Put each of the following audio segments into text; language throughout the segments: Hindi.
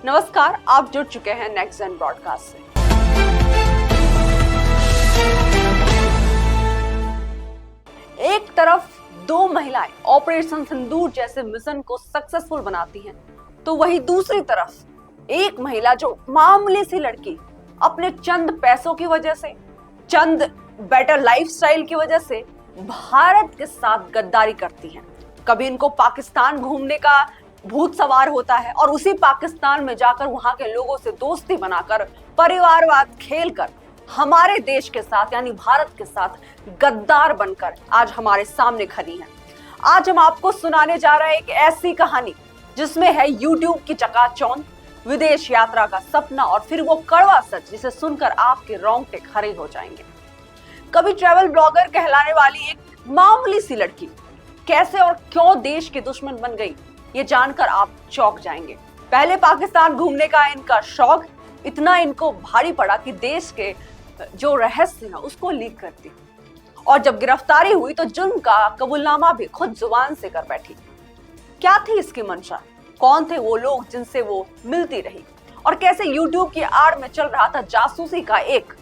नमस्कार, आप जुड़ चुके हैं नेक्स्ट जेन ब्रॉडकास्ट से। एक तरफ दो महिलाएं ऑपरेशन सिंदूर जैसे मिशन को सक्सेसफुल बनाती हैं, तो वहीं दूसरी तरफ एक महिला जो मामूली सी लड़की अपने चंद पैसों की वजह से, चंद बेटर लाइफस्टाइल की वजह से भारत के साथ गद्दारी करती हैं। कभी इनको पाकिस्तान घूमने का भूत सवार होता है और उसी पाकिस्तान में जाकर वहां के लोगों से दोस्ती बनाकर, परिवारवाद खेलकर हमारे देश के साथ यानी भारत के साथ गद्दार बनकर आज हमारे सामने खड़ी हैं। आज हम आपको सुनाने जा रहे हैं एक ऐसी कहानी जिसमें है यूट्यूब की चकाचौंध, विदेश यात्रा का सपना और फिर वो कड़वा सच जिसे सुनकर आपके रोंगटे खड़े हो जाएंगे। कभी ट्रैवल ब्लॉगर कहलाने वाली एक मामूली सी लड़की कैसे और क्यों देश की दुश्मन बन गई, ये जानकर आप चौंक जाएंगे। पहले पाकिस्तान घूमने का इनका शौक इतना इनको भारी पड़ा कि देश के जो रहस्य है उसको लीक कर दी, और जब गिरफ्तारी हुई तो जुर्म का कबूलनामा भी खुद जुबान से कर बैठी। क्या थी इसकी मंशा? कौन थे वो लोग जिनसे वो मिलती रही, और कैसे यूट्यूब की आड़ में चल रहा था जासूसी का एक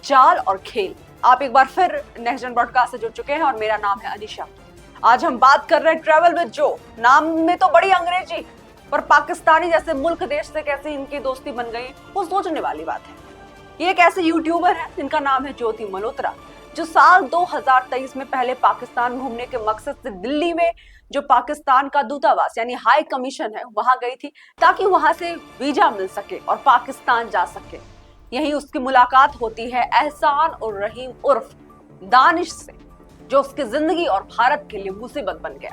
जाल और खेल? आप एक बार फिर नेक्स्ट जेन ब्रॉडकास्ट से जुड़ चुके हैं और मेरा नाम है अनिशा। आज हम बात कर रहे हैं ट्रैवल विद जो। नाम में तो बड़ी अंग्रेजी, पर पाकिस्तानी जैसे मुल्क देश से कैसे इनकी दोस्ती बन गई वो सोचने वाली बात है। ये एक ऐसे यूट्यूबर है जिनका नाम है ज्योति मल्होत्रा, जो साल 2023 में पहले पाकिस्तान घूमने के मकसद से दिल्ली में जो पाकिस्तान का दूतावास यानी हाई कमीशन है वहां गई थी, ताकि वहां से वीजा मिल सके और पाकिस्तान जा सके। यही उसकी मुलाकात होती है एहसान उर रहीम उर्फ दानिश से, जो उसकी जिंदगी और भारत के लिए मुसीबत बन गया।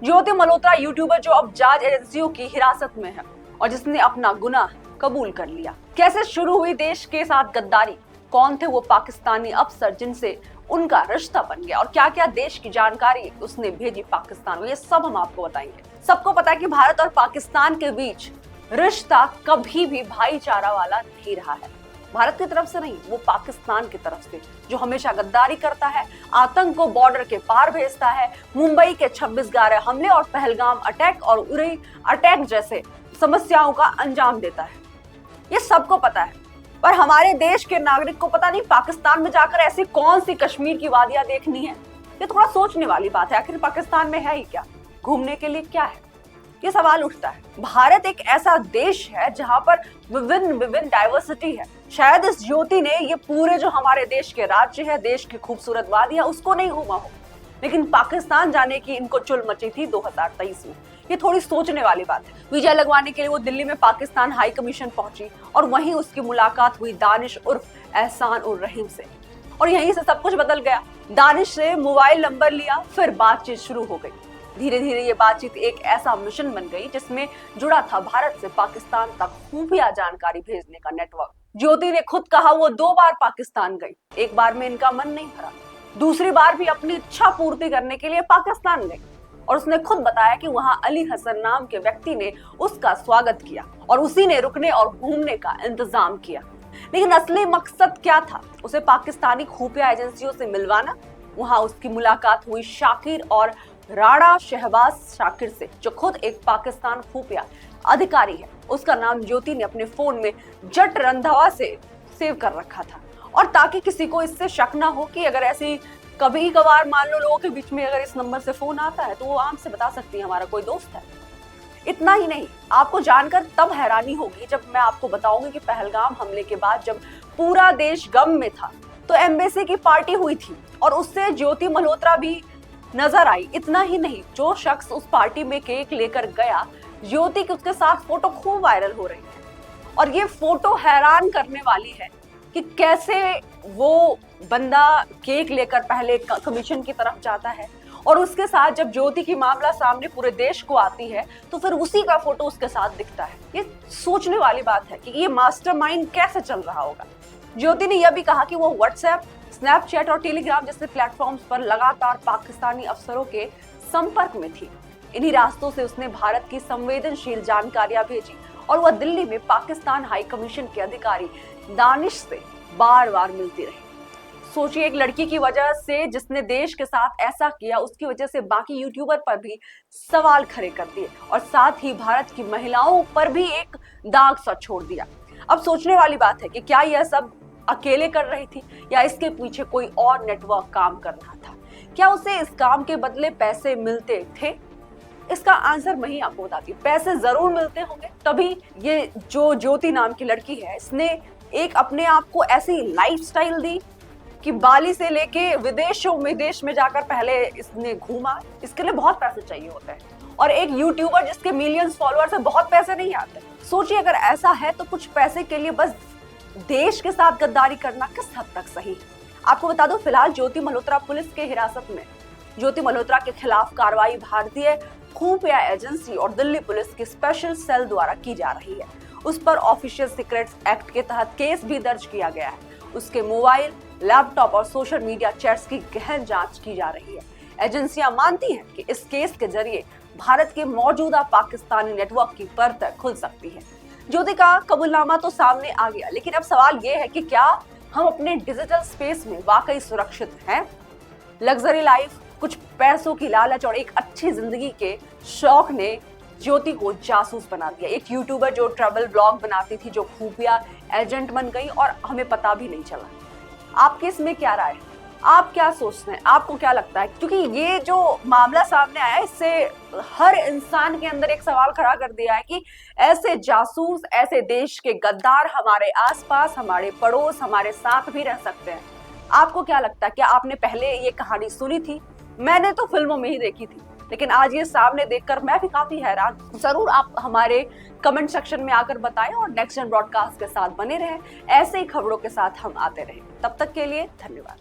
ज्योति मल्होत्रा यूट्यूबर जो अब जांच एजेंसियों की हिरासत में है और जिसने अपना गुनाह कबूल कर लिया। कैसे शुरू हुई देश के साथ गद्दारी, कौन थे वो पाकिस्तानी अफसर जिनसे उनका रिश्ता बन गया, और क्या क्या देश की जानकारी उसने भेजी पाकिस्तान को, ये सब हम आपको बताएंगे। सबको पता है कि भारत और पाकिस्तान के बीच रिश्ता कभी भी भाईचारा वाला नहीं रहा है। भारत की तरफ से नहीं, वो पाकिस्तान की तरफ से, जो हमेशा गद्दारी करता है, आतंक को बॉर्डर के पार भेजता है, मुंबई के 26 गारे हमले और पहलगाम अटैक और उरी अटैक जैसे समस्याओं का अंजाम देता है। ये सबको पता है, पर हमारे देश के नागरिक को पता नहीं पाकिस्तान में जाकर ऐसी कौन सी कश्मीर की वादियां देखनी है। ये थोड़ा सोचने वाली बात है। आखिर पाकिस्तान में है ही क्या, घूमने के लिए क्या है, ये सवाल उठता है। भारत एक ऐसा देश है जहां पर विभिन्न डाइवर्सिटी है। शायद इस ज्योति ने ये पूरे जो हमारे देश के राज्य है, देश की खूबसूरत वादियां, उसको नहीं घूमा हो, लेकिन पाकिस्तान जाने की इनको चुल मची थी 2023 में। ये थोड़ी सोचने वाली बात है। वीजा लगवाने के लिए वो दिल्ली में पाकिस्तान हाई कमीशन पहुंची और वहीं उसकी मुलाकात हुई दानिश उर्फ एहसान उर रहीम से, और यहीं से सब कुछ बदल गया। दानिश से मोबाइल नंबर लिया, फिर बातचीत शुरू हो गई। धीरे धीरे ये बातचीत एक ऐसा मिशन बन गई जिसमें जुड़ा था भारत से पाकिस्तान तक खुफिया जानकारी भेजने का नेटवर्क। ज्योति ने खुद कहा वो 2 बार पाकिस्तान गई, एक बार में इनका मन नहीं भरा, दूसरी बार भी अपनी इच्छा पूर्ति करने के लिए पाकिस्तान गई, और उसने खुद बताया कि वहां अली हसन नाम के व्यक्ति ने उसका स्वागत किया और उसी ने रुकने और घूमने का इंतजाम किया। लेकिन असली मकसद क्या था? उसे पाकिस्तानी खुफिया एजेंसियों से मिलवाना। वहां उसकी मुलाकात हुई शाकिर और राणा शहबाज शाकिर से, जो खुद एक पाकिस्तान खुफिया अधिकारी है। उसका नाम ज्योति ने अपने फोन में जट रंधावा से सेव कर रखा था, और ताकि किसी को इससे शक ना हो कि अगर ऐसी कभी कभार मान लो लोगों के बीच में अगर इस नंबर से फोन आता है तो वो आम से बता सकती है हमारा कोई दोस्त है। इतना ही नहीं, आपको जानकर तब हैरानी होगी जब मैं आपको बताऊंगी कि पहलगाम हमले के बाद जब पूरा देश गम में था तो एम्बेसी की पार्टी हुई थी और उससे ज्योति मल्होत्रा भी नजर आई। इतना ही नहीं, जो शख्स उस पार्टी में केक लेकर गया, ज्योति की उसके साथ फोटो खूब वायरल हो रही है, और ये फोटो हैरान करने वाली है कि कैसे वो बंदा केक लेकर पहले कमीशन की तरफ जाता है, और उसके साथ जब ज्योति की मामला सामने पूरे देश को आती है तो फिर उसी का फोटो उसके साथ दिखता है। ये सोचने वाली बात है कि ये मास्टरमाइंड कैसे चल रहा होगा। ज्योति ने यह भी कहा कि वो व्हाट्सएप, स्नैपचैट और टेलीग्राम जैसे प्लेटफॉर्म्स पर लगातार पाकिस्तानी अफसरों के संपर्क में थी। इन्हीं रास्तों से उसने भारत की संवेदनशील जानकारियां भेजी, और वह दिल्ली में पाकिस्तान हाई कमीशन के अधिकारी दानिश से बार बार मिलती रही। सोचिए, एक लड़की की वजह से जिसने देश के साथ ऐसा किया, उसकी वजह से बाकी यूट्यूबर पर भी सवाल खड़े कर दिए और साथ ही भारत की महिलाओं पर भी एक दाग सा छोड़ दिया। अब सोचने वाली बात है कि क्या यह सब अकेले कर रही थी या इसके पीछे कोई और नेटवर्क काम कर रहा था? क्या उसे इस काम के बदले पैसे मिलते थे? इसका आंसर मैं ही आपको बताती हूँ। पैसे जरूर मिलते होंगे, तभी ये जो ज्योति नाम की लड़की है, इसने एक अपने आप को ऐसी लाइफस्टाइल दी कि बाली से लेके विदेश में जाकर पहले इसने घूमा। इसके लिए बहुत पैसे चाहिए होते हैं और एक यूट्यूबर जिसके मिलियंस फॉलोअर्स है, बहुत पैसे नहीं आते। सोचिए, अगर ऐसा है तो कुछ पैसे के लिए बस देश के साथ गद्दारी करना किस हद तक सही है? आपको बता दो, फिलहाल ज्योति मल्होत्रा पुलिस के हिरासत में। ज्योति मल्होत्रा के खिलाफ कार्रवाई भारतीय खुफिया एजेंसी और दिल्ली पुलिस की स्पेशल सेल द्वारा की जा रही है। उस पर ऑफिशियल सीक्रेट्स एक्ट के तहत केस भी दर्ज किया गया है। उसके मोबाइल, लैपटॉप और सोशल मीडिया चैट्स की गहन जांच की जा रही है। एजेंसियां मानती हैं कि इस केस के जरिए भारत के मौजूदा पाकिस्तानी नेटवर्क की परत खुल सकती है। ज्योति का कबूलनामा तो सामने आ गया, लेकिन अब सवाल यह है कि क्या हम अपने डिजिटल स्पेस में वाकई सुरक्षित हैं? लग्जरी लाइफ, कुछ पैसों की लालच और एक अच्छी जिंदगी के शौक ने ज्योति को जासूस बना दिया। एक यूट्यूबर जो ट्रैवल ब्लॉग बनाती थी, जो खुफिया एजेंट बन गई और हमें पता भी नहीं चला। आपके इसमें क्या राय है? आप क्या सोचते हैं? आपको क्या लगता है? क्योंकि ये जो मामला सामने आया है, इससे हर इंसान के अंदर एक सवाल खड़ा कर दिया है कि ऐसे जासूस, ऐसे देश के गद्दार हमारे आसपास, हमारे पड़ोस, हमारे साथ भी रह सकते हैं। आपको क्या लगता है? क्या आपने पहले ये कहानी सुनी थी? मैंने तो फिल्मों में ही देखी थी, लेकिन आज ये सामने देखकर मैं भी काफी हैरान। जरूर आप हमारे कमेंट सेक्शन में आकर बताएं और नेक्स्ट जेन ब्रॉडकास्ट के साथ बने रहें। ऐसे ही खबरों के साथ हम आते रहें। तब तक के लिए धन्यवाद।